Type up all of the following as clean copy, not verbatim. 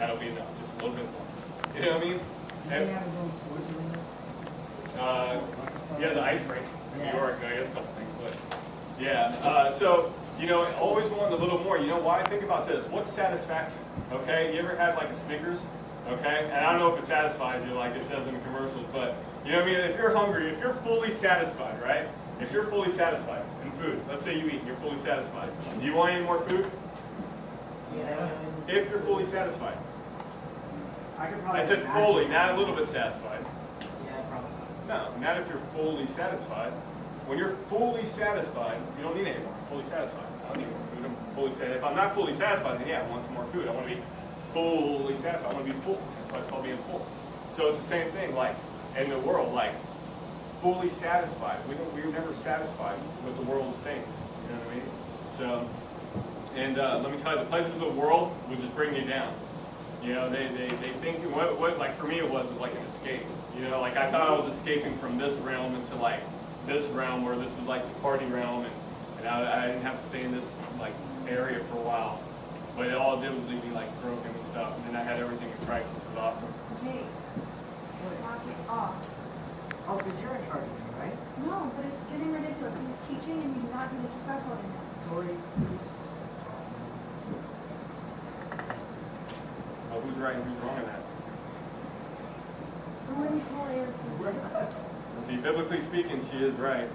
That'll be enough, just a little bit more. You know what I mean? Does he have his own sports arena? He has an ice rink in Yeah. New York. He has a couple things, but yeah. So you know, always wanting a little more. You know why? Think about this. What's satisfaction? Okay, you ever had like a Snickers? Okay, and I don't know if it satisfies you like it says in the commercials, but you know what I mean. If you're hungry, if you're fully satisfied, right? If you're fully satisfied in food, let's say you eat, you're fully satisfied. Do you want any more food? Yeah. If you're fully satisfied. I could probably I said imagine. fully, not a little bit satisfied. Yeah, probably not. No, not if you're fully satisfied. When you're fully satisfied, you don't need any more. I'm fully satisfied. I don't need more food. I'm fully satisfied. If I'm not fully satisfied, then yeah, I want some more food. I want to be fully satisfied. I want to be full. That's why it's called being full. So it's the same thing, like in the world, like fully satisfied. We're never satisfied with the world's things. You know what I mean? So, and let me tell you, the pleasures of the world will just bring you down. You know, they think what like for me it was like an escape. You know, like I thought I was escaping from this realm into like this realm where this was like the party realm, and I didn't have to stay in this like area for a while. But it all did was leave me like broken and stuff, and then I had everything in Christ, which was awesome. Hey, knock it off. Oh, because you're in charge of me, right? No, but it's getting ridiculous. He's teaching and you not be disrespectful to him. Tori, Who's right and who's wrong in that? Somebody's lawyer. See, biblically speaking, she is right,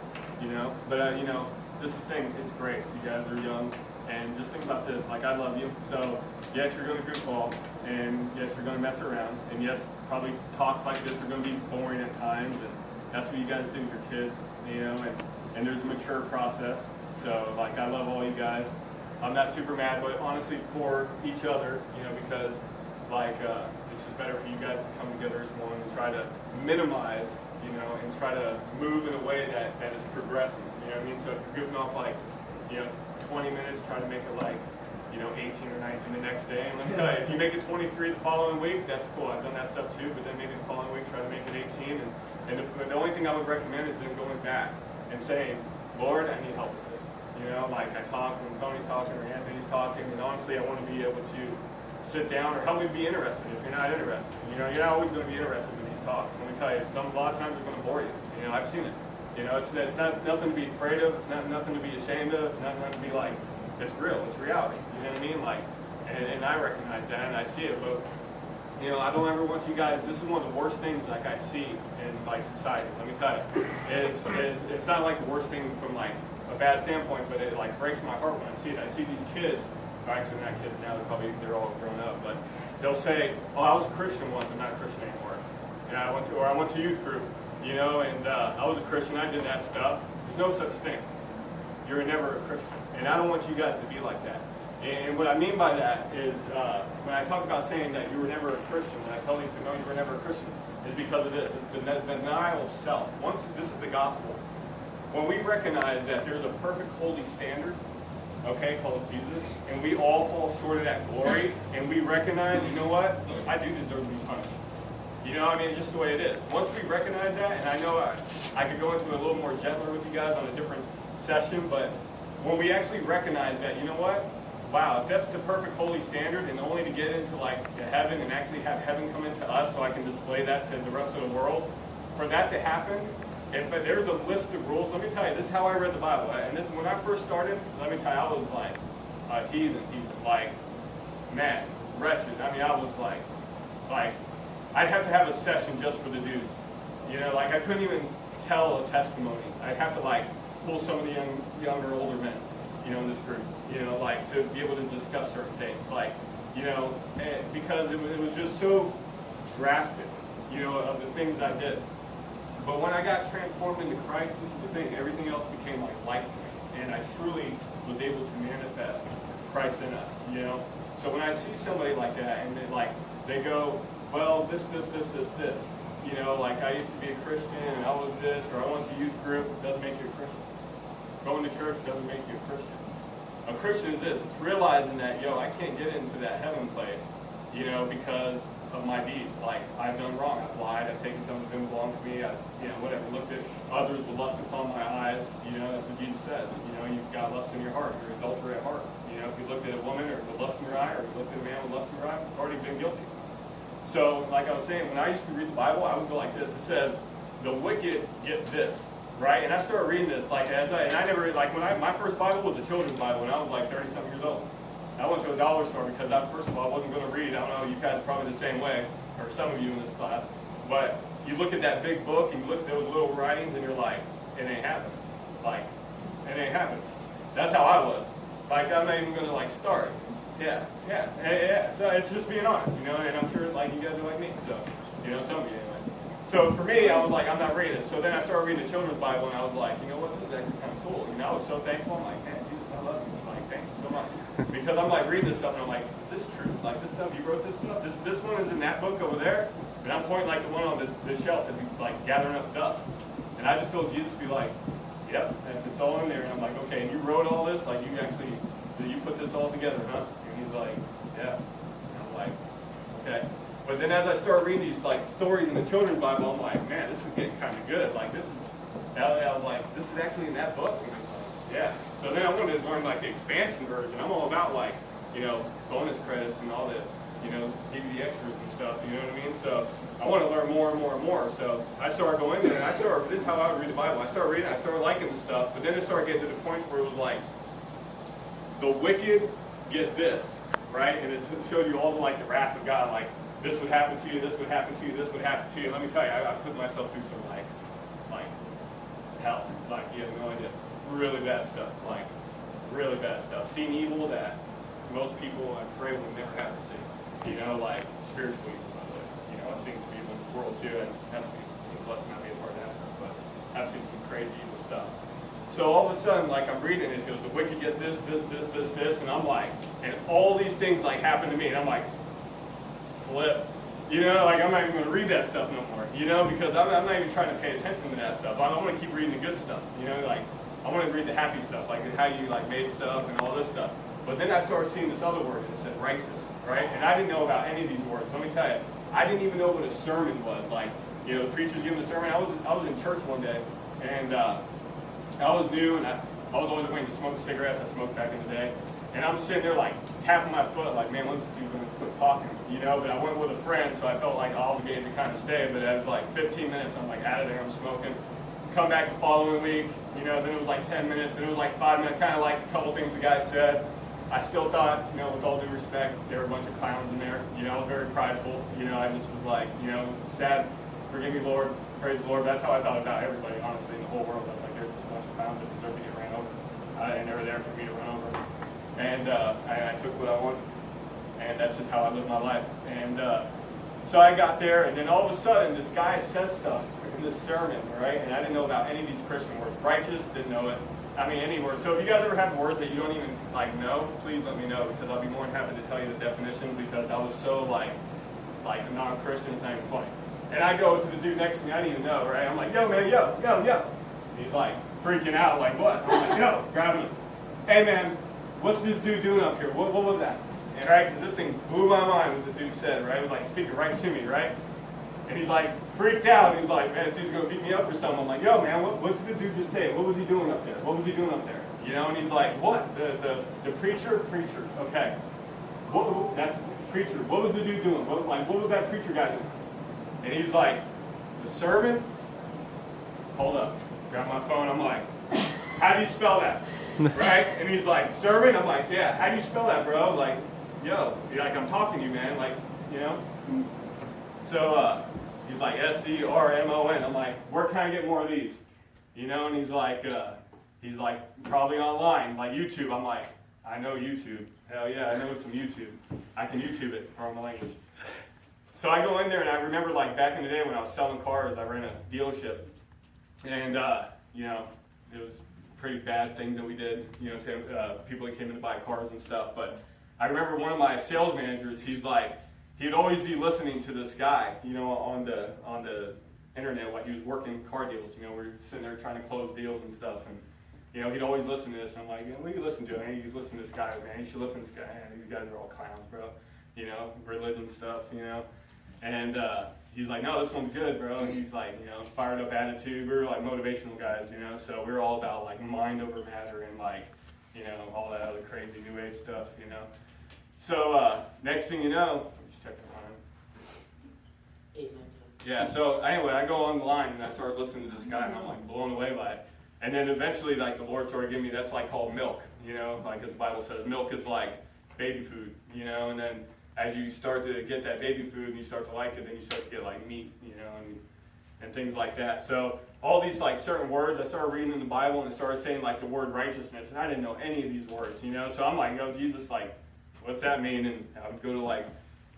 you know. But, you know, this is the thing, it's grace. You guys are young, and just think about this. Like, I love you. So, yes, you're going to goof off, and yes, you're going to mess around, and yes, probably talks like this are going to be boring at times, and that's what you guys do with your kids, you know, and there's a mature process. So, like, I love all you guys. I'm not super mad, but honestly, for each other, you know, because, like, it's just better for you guys to come together as one and try to minimize, you know, and try to move in a way that is progressive. You know what I mean? So if you're goofing off like, you know, 20 minutes, try to make it like, you know, 18 or 19 the next day. And let me tell you, if you make it 23 the following week, that's cool. I've done that stuff too, but then maybe the following week try to make it 18. And the only thing I would recommend is then going back and saying, Lord, I need help with this. You know, like I talk when Tony's talking or Anthony's talking, and honestly I want to be able to sit down or help me be interested if you're not interested. You know, you're not always going to be interested in these talks. Let me tell you, a lot of times they're going to bore you. You know, I've seen it. You know, it's not nothing to be afraid of. It's not nothing to be ashamed of. It's not nothing to be like, it's real. It's reality. You know what I mean? Like, and I recognize that and I see it. But, you know, I don't ever want you guys, this is one of the worst things like I see in like society. Let me tell you, is it's not like the worst thing from like a bad standpoint, but it like breaks my heart when I see it. I see these kids, or actually not kids now, they're all grown up, but they'll say, oh, I was a Christian once, I'm not a Christian anymore. And I went to youth group, you know, and I was a Christian, I did that stuff. There's no such thing. You're never a Christian. And I don't want you guys to be like that. And what I mean by that is when I talk about saying that you were never a Christian, when I tell you to know you were never a Christian, is because of this. It's the denial of self. Once this is the gospel. When we recognize that there's a perfect holy standard, okay, called Jesus, and we all fall short of that glory, and we recognize, you know what, I do deserve to be punished. You know, I mean, it's just the way it is. Once we recognize that, and I know I could go into it a little more gentler with you guys on a different session, but when we actually recognize that, you know what, wow, if that's the perfect holy standard, and only to get into like the heaven and actually have heaven come into us so I can display that to the rest of the world, for that to happen, if there's a list of rules, let me tell you, this is how I read the Bible. And this, when I first started, let me tell you, I was like a heathen, like mad, wretched. I mean, I was like, I'd have to have a session just for the dudes. You know, like I couldn't even tell a testimony. I'd have to like pull some of the younger, older men, you know, in this group, you know, like to be able to discuss certain things, like, you know, because it was just so drastic, you know, of the things I did. But when I got transformed into Christ, this is the thing, everything else became like life to me. And I truly was able to manifest Christ in us, you know? So when I see somebody like that and they go, well, this, you know, like I used to be a Christian and I was this, or I went to youth group, it doesn't make you a Christian. Going to church doesn't make you a Christian. A Christian is this, it's realizing that, yo, I can't get into that heaven place, you know, because of my deeds. Like, I've done wrong. I've lied. I've taken something that didn't belong to me. You know, whatever. Looked at others with lust upon my eyes. You know, that's what Jesus says. You know, you've got lust in your heart. You're an adulterer at heart. You know, if we looked at a woman or with lust in her eye, or we looked at a man with lust in her eye, we've already been guilty. So, like I was saying, when I used to read the Bible, I would go like this. It says, the wicked get this, right? And I started reading this, like, my first Bible was a children's Bible when I was like 30-something years old. I went to a dollar store because first of all, I wasn't going to read. I don't know, you guys are probably the same way, or some of you in this class. But you look at that big book and you look at those little writings and you're like, it ain't happening. Like, it ain't happening. That's how I was. Like, I'm not even going to like start. Yeah. So it's just being honest, you know, and I'm sure like you guys are like me. So, you know, some of you anyway. So for me, I was like, I'm not reading it. So then I started reading the children's Bible and I was like, you know what, this is actually kind of cool. You know, I was so thankful. I'm like, man, Jesus, I love you. Like, thank you so much. Because I'm like reading this stuff and I'm like, is this true? Like this stuff, you wrote this stuff? This one is in that book over there? And I'm pointing like the one on this shelf that's like gathering up dust. And I just feel Jesus be like, yep, it's all in there. And I'm like, okay, and you wrote all this? Like you put this all together, huh? And he's like, yeah. And I'm like, okay. But then as I start reading these like stories in the children's Bible, I'm like, man, this is getting kind of good. Like I was like, this is actually in that book? And he's like, yeah. So then I wanted to learn like the expansion version. I'm all about like, you know, bonus credits and all the, you know, DVD extras and stuff, you know what I mean? So I want to learn more and more and more. So I started going there and this is how I would read the Bible. I started reading, I started liking the stuff, but then it started getting to the point where it was like, the wicked get this, right? And it showed you all the like the wrath of God, like this would happen to you, this would happen to you, this would happen to you. Let me tell you, I put myself through some like hell, like you have no idea. Really bad stuff, like really bad stuff. Seen evil that most people, I pray, will never have to see. You know, like spiritual evil, by the way. You know, I've seen some evil in this world too, and have to be blessed not be a part of that stuff, but I've seen some crazy evil stuff. So all of a sudden, like I'm reading this, it goes, the wicked get this, and I'm like, and all these things like happen to me, and I'm like, flip. You know, like I'm not even going to read that stuff no more, you know, because I'm not even trying to pay attention to that stuff. I want to keep reading the good stuff, you know, like I want to read the happy stuff, like how you like made stuff and all this stuff. But then I started seeing this other word, and it said righteous, right? And I didn't know about any of these words. Let me tell you, I didn't even know what a sermon was. Like, you know, the preacher's giving a sermon. I was in church one day, and I was new, and I was always waiting to smoke cigarettes. I smoked back in the day. And I'm sitting there like tapping my foot, like, man, when's this dude gonna quit talking? You know, but I went with a friend, so I felt like obligated to kind of stay. But it was like 15 minutes, I'm like out of there, I'm smoking. Come back the following week, you know, then it was like 10 minutes, then it was like 5 minutes, kind of like a couple things the guy said. I still thought, you know, with all due respect, there were a bunch of clowns in there. You know, I was very prideful. You know, I just was like, you know, sad, forgive me, Lord, praise the Lord. That's how I thought about everybody, honestly, in the whole world. I was like, there's just a bunch of clowns that deserve to get ran over. And they were there for me to run over. And I took what I wanted. And that's just how I lived my life. And so I got there, and then all of a sudden, this guy says stuff in this sermon, right? And I didn't know about any of these Christian words. Righteous, didn't know it. I mean, any word. So if you guys ever have words that you don't even like know, please let me know, because I'll be more than happy to tell you the definitions, because I was so like a non-Christian, it's not even funny. And I go to the dude next to me, I didn't even know, right? I'm like, yo, man, yo. He's like freaking out, like, what? I'm like, yo, grabbing him. Hey, man, what's this dude doing up here? What was that? And right, because this thing blew my mind what this dude said, right? It was like speaking right to me, right? And he's like freaked out. And he's like, man, this dude's gonna beat me up or something. I'm like, yo, man, what did the dude just say? What was he doing up there? What was he doing up there? You know? And he's like, what? The preacher? Okay. That's preacher. What was the dude doing? What was that preacher guy doing? And he's like, the sermon? Hold up. Grab my phone. I'm like, how do you spell that? Right? And he's like, sermon? I'm like, yeah. How do you spell that, bro? Like, yo, like I'm talking to you, man. Like, you know? So he's like, S-C-R-M-O-N. I'm like, where can I get more of these? You know, and he's like, probably online, like YouTube. I'm like, I know YouTube. Hell yeah, I know some YouTube. I can YouTube it, pardon my language. So I go in there, and I remember like back in the day when I was selling cars, I ran a dealership. And, you know, it was pretty bad things that we did, you know, to people that came in to buy cars and stuff. But I remember one of my sales managers, he's like, he'd always be listening to this guy, you know, on the internet while he was working car deals. You know, we were sitting there trying to close deals and stuff, and you know, he'd always listen to this. And I'm like, what do you listen to? And he's listening to this guy, man. You should listen to this guy. Man, these guys are all clowns, bro. You know, religion stuff, you know. And he's like, no, this one's good, bro. And he's like, you know, fired up attitude. We were like motivational guys, you know. So we were all about like mind over matter and like, all that other crazy New Age stuff, So next thing you know, let me just check the time. 8:19. Yeah, so anyway, I go online and I start listening to this guy and I'm like blown away by it. And then eventually like the Lord started giving me, that's like called milk, like as the Bible says, milk is like baby food, and then as you start to get that baby food and you start to like it, then you start to get like meat, and things like that. So all these like certain words, I started reading in the Bible and it started saying like the word righteousness, and I didn't know any of these words, so I'm like, no, Jesus, like, what's that mean? And I would go to like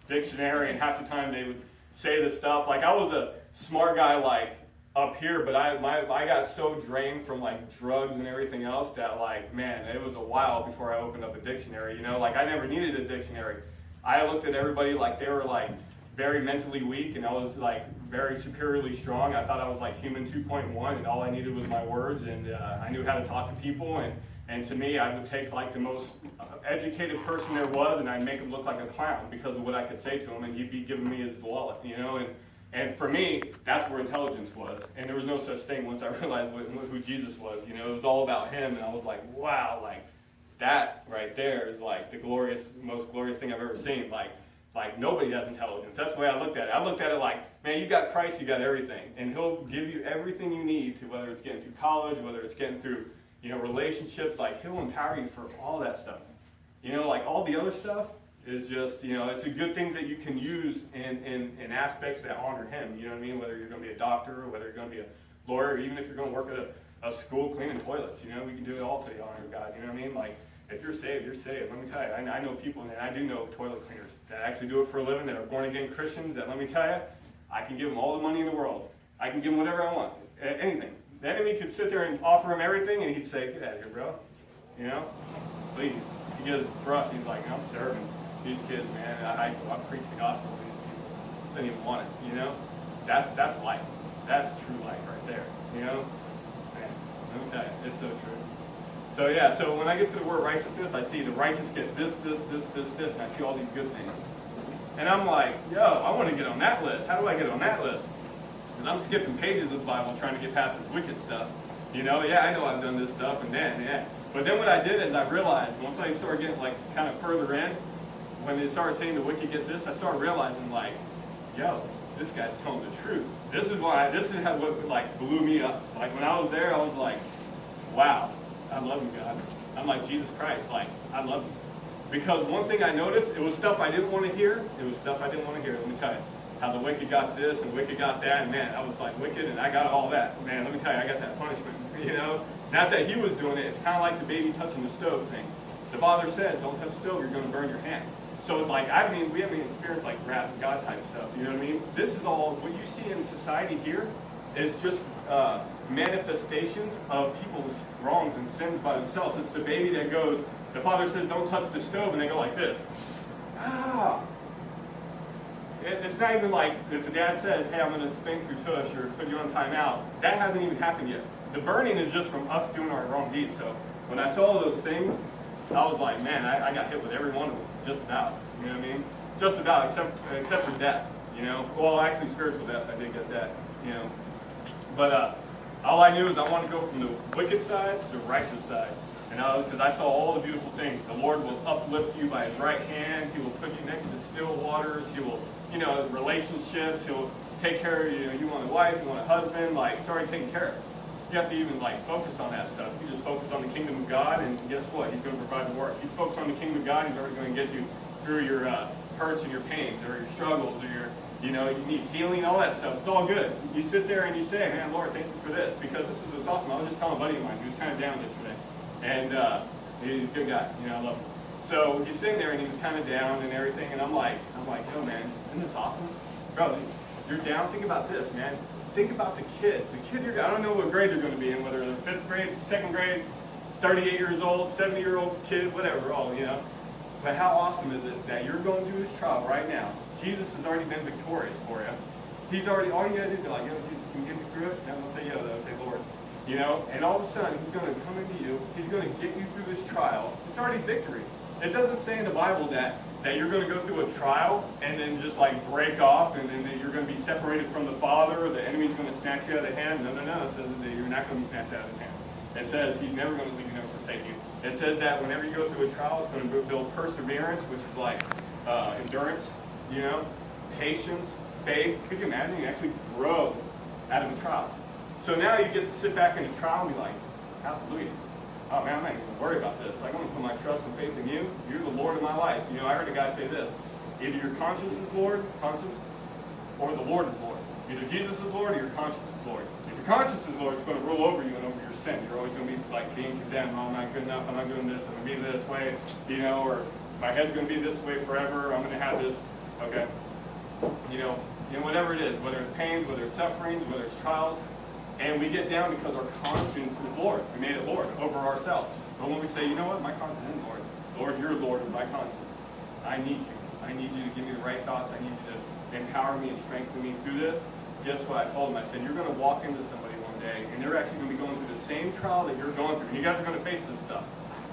dictionary, and half the time they would say this stuff. Like I was a smart guy like up here, but I got so drained from like drugs and everything else that like, man, it was a while before I opened up a dictionary, like I never needed a dictionary. I looked at everybody like they were like very mentally weak and I was like very superiorly strong. I thought I was like human 2.1 and all I needed was my words, and I knew how to talk to people, and to me I would take like the most educated person there was and I'd make him look like a clown because of what I could say to him, and he'd be giving me his wallet, and for me that's where intelligence was, and there was no such thing once I realized who Jesus was. It was all about him, and I was like, wow, like that right there is like the most glorious thing I've ever seen. Like nobody has intelligence. That's the way I looked at it. I looked at it like, man, you got Christ, you got everything. And he'll give you everything you need to, whether it's getting through college, whether it's getting through, relationships, like he'll empower you for all that stuff. Like all the other stuff is just, it's a good things that you can use in aspects that honor him. You know what I mean? Whether you're going to be a doctor or whether you're going to be a lawyer, or even if you're going to work at a school cleaning toilets, we can do it all to the honor of God. You know what I mean? Like, if you're saved, you're saved. Let me tell you, I know people, and I do know toilet cleaners that actually do it for a living, that are born-again Christians, that let me tell you, I can give them all the money in the world. I can give them whatever I want, anything. The enemy could sit there and offer him everything, and he'd say, get out of here, bro. Please. He gives it for us. He's like, I'm serving these kids, man. I preach the gospel to these people. They don't even want it, That's life. That's true life right there, Man, let me tell you, it's so true. So yeah, so when I get to the word righteousness, I see the righteous get this, and I see all these good things. And I'm like, yo, I want to get on that list. How do I get on that list? Because I'm skipping pages of the Bible trying to get past this wicked stuff. Yeah, I know I've done this stuff, and then, yeah. But then what I did is I realized, once I started getting like kind of further in, when they started saying the wicked get this, I started realizing like, yo, this guy's telling the truth. This is what like blew me up. Like when I was there, I was like, wow. I love you, God. I'm like, Jesus Christ, like, I love you. Because one thing I noticed, it was stuff I didn't want to hear. Let me tell you. How the wicked got this and wicked got that, and man, I was like wicked and I got all that. Man, let me tell you, I got that punishment, Not that he was doing it, it's kind of like the baby touching the stove thing. The Father said, don't touch the stove, you're going to burn your hand. So it's like, we haven't experienced like wrath of God type stuff, you know what I mean? This is all, what you see in society here is just manifestations of people's wrongs and sins by themselves. It's the baby that goes, the father says, don't touch the stove, and they go like this. Ah. It's not even like if the dad says, hey, I'm going to spank your tush or put you on timeout. That hasn't even happened yet. The burning is just from us doing our wrong deeds. So when I saw those things, I was like, man, I got hit with every one of them, just about. You know what I mean? Just about, except for death. Well, actually, spiritual death, I did get that. But all I knew is I wanted to go from the wicked side to the righteous side. And because I saw all the beautiful things. The Lord will uplift you by his right hand. He will put you next to still waters. He will, relationships. He'll take care of you. You want a wife, you want a husband. Like, it's already taken care of. You have to even focus on that stuff. You just focus on the kingdom of God, and guess what? He's going to provide the work. You focus on the kingdom of God, he's already going to get you through your hurts and your pains, or your struggles, or your, you need healing, all that stuff. It's all good. You sit there and you say, man, Lord, thank you for this, because this is what's awesome. I was just telling a buddy of mine who was kind of down yesterday, and he's a good guy. I love him. So he's sitting there and he was kind of down and everything, and I'm like, yo, man, isn't this awesome, bro? You're down. Think about this, man. Think about the kid. I don't know what grade you're going to be in, whether it's 5th grade, 2nd grade, 38 years old, 70-year-old kid, whatever, But how awesome is it that you're going through this trial right now? Jesus has already been victorious for you. He's already, all you got to do is be like, yo, Jesus, can you get me through it? And I'm going to say, yo, they'll say, Lord. And all of a sudden, he's going to come into you. He's going to get you through this trial. It's already victory. It doesn't say in the Bible that you're going to go through a trial and then just break off and then that you're going to be separated from the Father or the enemy's going to snatch you out of the hand. No. It says that you're not going to be snatched out of his hand. It says he's never going to leave you nor forsake you. It says that whenever you go through a trial, it's going to build perseverance, which is like endurance, patience, faith. Could you imagine you actually grow out of a trial? So now you get to sit back in a trial and be like, hallelujah. Oh man, I'm not even worried about this. I want to put my trust and faith in you. You're the Lord of my life. I heard a guy say this. Either your conscience is Lord, or the Lord is Lord. Either Jesus is Lord or your conscience is Lord. If your conscience is Lord, it's going to rule over you and over your sin. You're always going to be like being condemned. Oh, I'm not good enough. I'm not doing this. I'm going to be this way, or my head's going to be this way forever. I'm going to have this, okay? Whatever it is, whether it's pains, whether it's sufferings, whether it's trials, and we get down because our conscience is Lord. We made it Lord over ourselves. But when we say, you know what, my conscience isn't Lord. Lord, you're Lord of my conscience. I need you. I need you to give me the right thoughts. I need you to empower me and strengthen me through this. Guess what? I told him, I said, you're going to walk into somebody one day, and they're actually going to be going through the same trial that you're going through. And you guys are going to face this stuff.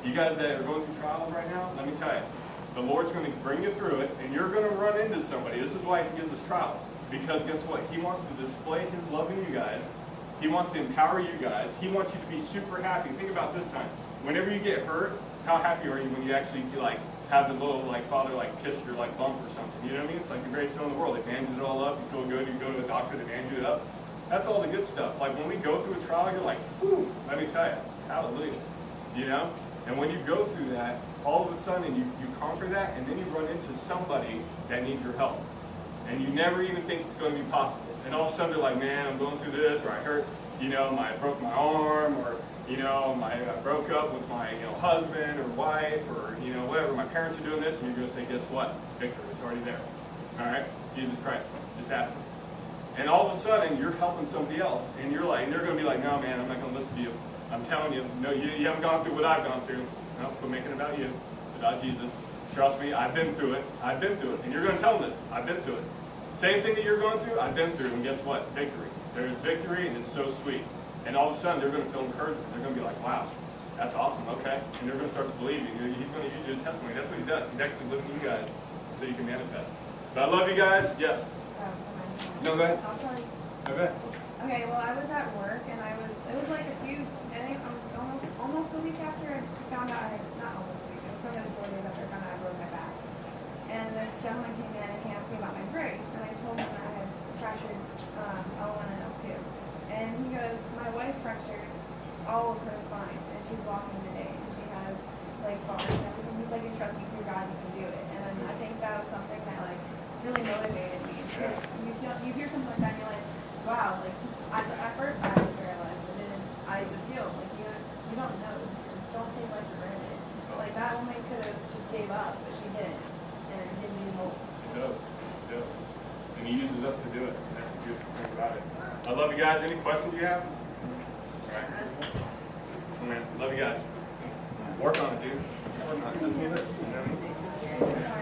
You guys that are going through trials right now, let me tell you, the Lord's going to bring you through it, and you're going to run into somebody. This is why he gives us trials. Because guess what? He wants to display his love in you guys. He wants to empower you guys. He wants you to be super happy. Think about this time. Whenever you get hurt, how happy are you when you actually have the little father kiss your bump or something? You know what I mean? It's like the greatest feeling in the world. They bandage it all up. You feel good. You go to the doctor. They bandage it up. That's all the good stuff. Like when we go through a trial, you're like, whew, let me tell you, hallelujah. And when you go through that, all of a sudden you conquer that, and then you run into somebody that needs your help. And you never even think it's going to be possible. And all of a sudden they're like, man, I'm going through this, or I hurt, I broke my arm, or, I broke up with my, husband or wife, or, whatever. My parents are doing this, and you're going to say, guess what? Victory is already there. All right? Jesus Christ. Just ask him. And all of a sudden, you're helping somebody else, and they're going to be like, no, man, I'm not going to listen to you. I'm telling you, no, you haven't gone through what I've gone through. No, quit making it about you. It's about Jesus. Trust me, I've been through it. I've been through it. And you're going to tell them this. I've been through it. Same thing that you're going through, I've been through. And guess what? Victory. There's victory, and it's so sweet. And all of a sudden, they're going to feel encouragement. They're going to be like, wow, that's awesome. Okay. And they're going to start to believe you. He's going to use your testimony. That's what he does. He's actually looking at you guys so you can manifest. But I love you guys. Yes. No, go ahead. I'll tell you. Okay. Okay, well, I was at work, and it was like I think I was almost a week after I found out, not almost a week, it was probably 4 days after I found out I broke my back. And this gentleman came in and he asked me about my brace, and I told him I had fractured L1 and L2. And he goes, my wife fractured all of her spine, and she's walking today, and she has bars and everything. He's like, entrust me through God, you can do it. And I think that was something that really motivated me, because you hear something like that, and you're like, wow, at first I was paralyzed, and then I was healed. You don't know. Don't take life for granted. That woman could have just gave up, but she didn't. And it gives you hope. It does. It does. And he uses us to do it. And that's the beautiful thing about it. I love you guys. Any questions you have? All right. Oh, man. Love you guys. Work on it, dude. Work on it. Just need it.